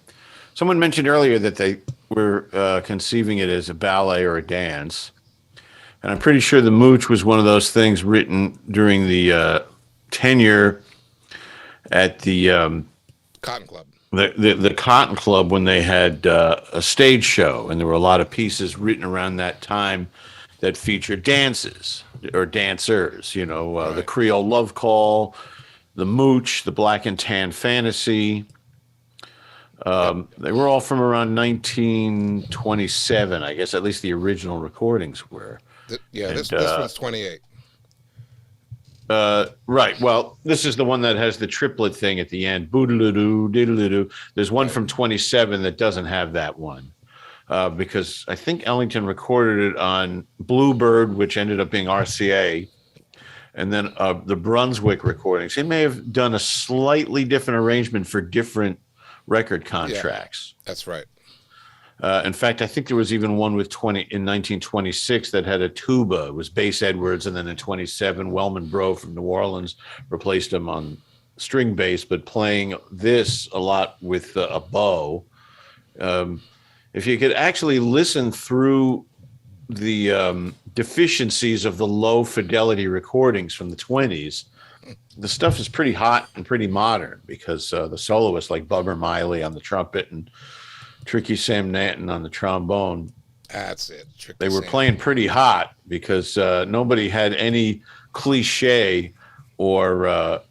Someone mentioned earlier that they were conceiving it as a ballet or a dance. And I'm pretty sure the Mooche was one of those things written during the tenure at the Cotton Club. The Cotton Club, when they had a stage show, and there were a lot of pieces written around that time that featured dances or dancers. You know, the Creole Love Call, the Mooche, the Black and Tan Fantasy. They were all from around 1927, I guess. At least the original recordings were. This one's 28. Right. Well, this is the one that has the triplet thing at the end. Boodaloo, diddaloo. There's one from 27 that doesn't have that one. Because I think Ellington recorded it on Bluebird, which ended up being RCA. And then the Brunswick recordings. He may have done a slightly different arrangement for different record contracts. Yeah, that's right. In fact, I think there was even one with in 1926 that had a tuba. It was Bass Edwards, and then in 27, Wellman Bro from New Orleans replaced him on string bass, but playing this a lot with a bow. If you could actually listen through the deficiencies of the low fidelity recordings from the 20s, the stuff is pretty hot and pretty modern, because the soloists like Bubber Miley on the trumpet and Tricky Sam Nanton on the trombone. That's it. They were playing pretty hot, because nobody had any cliche or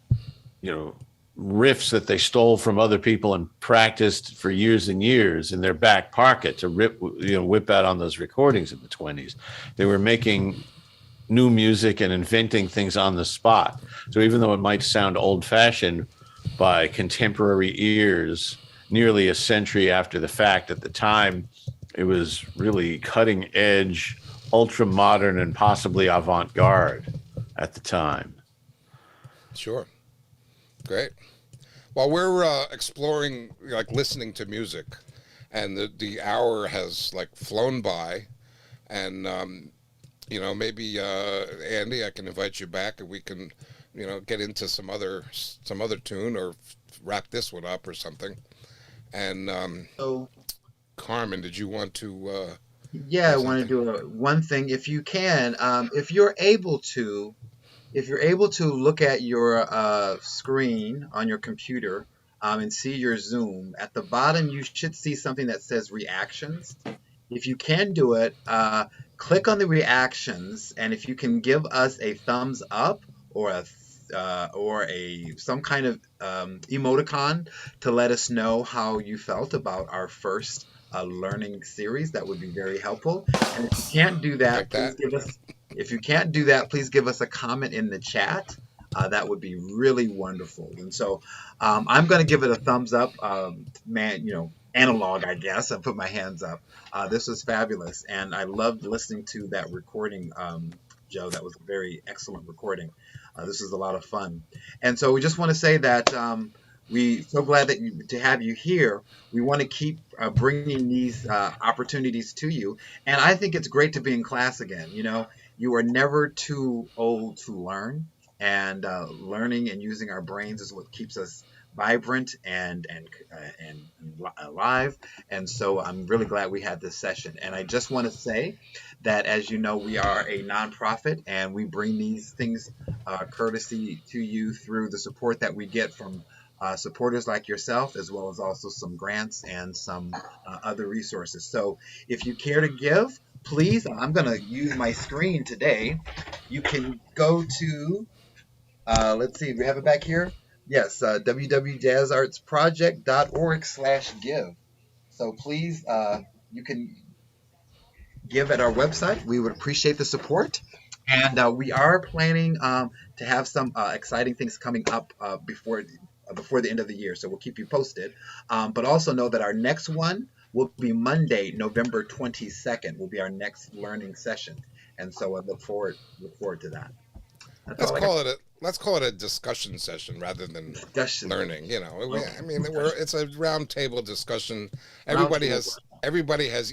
riffs that they stole from other people and practiced for years and years in their back pocket to whip out on those recordings in the 20s. They were making new music and inventing things on the spot. So even though it might sound old-fashioned by contemporary ears, nearly a century after the fact, at the time, it was really cutting edge, ultra modern, and possibly avant-garde at the time. Sure. Great. While we're exploring, listening to music, and the hour has flown by, and maybe Andy, I can invite you back, and we can get into some other tune, or wrap this one up or something. And so, Carmen, did you want to? Yeah, I want to do one thing, if you can. If you're able to look at your screen on your computer and see your Zoom, at the bottom you should see something that says reactions. If you can do it, click on the reactions, and if you can give us a thumbs up or some kind of emoticon to let us know how you felt about our first learning series, that would be very helpful. And if you can't do that, please give us a comment in the chat. That would be really wonderful. And so I'm going to give it a thumbs up, analog, I guess. I put my hands up. This was fabulous, and I loved listening to that recording, Joe. That was a very excellent recording. This was a lot of fun. And so we just want to say that we're so glad to have you here. We want to keep bringing these opportunities to you. And I think it's great to be in class again. You are never too old to learn. And learning and using our brains is what keeps us vibrant and alive. And so I'm really glad we had this session. And I just want to say that, as you know, we are a nonprofit, and we bring these things courtesy to you through the support that we get from supporters like yourself, as well as also some grants and some other resources. So if you care to give, please, I'm going to use my screen today. You can go to, let's see, we have it back here. Yes, www.jazzartsproject.org/give. So please, you can give at our website. We would appreciate the support. And we are planning to have some exciting things coming up before the end of the year. So we'll keep you posted. But also know that our next one will be Monday, November 22nd. Will be our next learning session. And so I look forward to that. Let's call it a discussion session rather than learning. You know, I mean, it's a round table discussion. Everybody has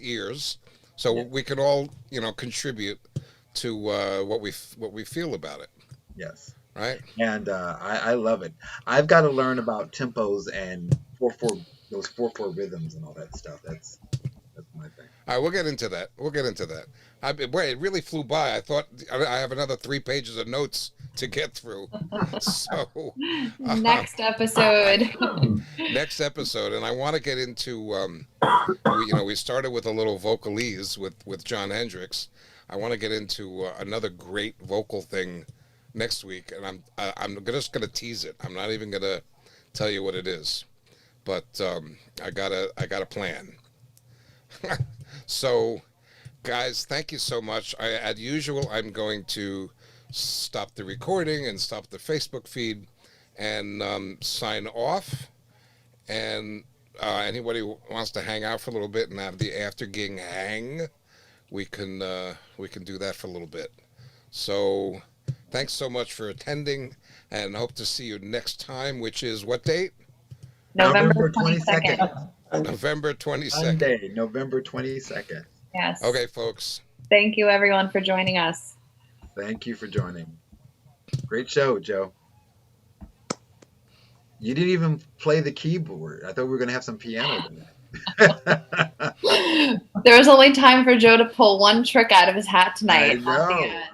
ears, so we can all contribute to what we feel about it. Yes. Right. And I love it. I've got to learn about tempos and 4/4 rhythms and all that stuff. That's my thing. All right, we'll get into that. Boy, it really flew by. I thought I have another 3 pages of notes to get through. So next episode. Next episode, and I want to get into. We started with a little vocalese with John Hendricks. I want to get into another great vocal thing next week, and I'm just gonna tease it. I'm not even gonna tell you what it is, but I got a plan. So, guys, thank you so much. As usual, I'm going to stop the recording and stop the Facebook feed and sign off. And anybody who wants to hang out for a little bit and have the after gig hang, we can do that for a little bit. So, thanks so much for attending, and hope to see you next time, which is what date? November 22nd. November 22nd. Sunday, November 22nd. Yes. Okay, folks. Thank you, everyone, for joining us. Thank you for joining. Great show, Joe. You didn't even play the keyboard. I thought we were going to have some piano tonight. There was only time for Joe to pull one trick out of his hat tonight. I know.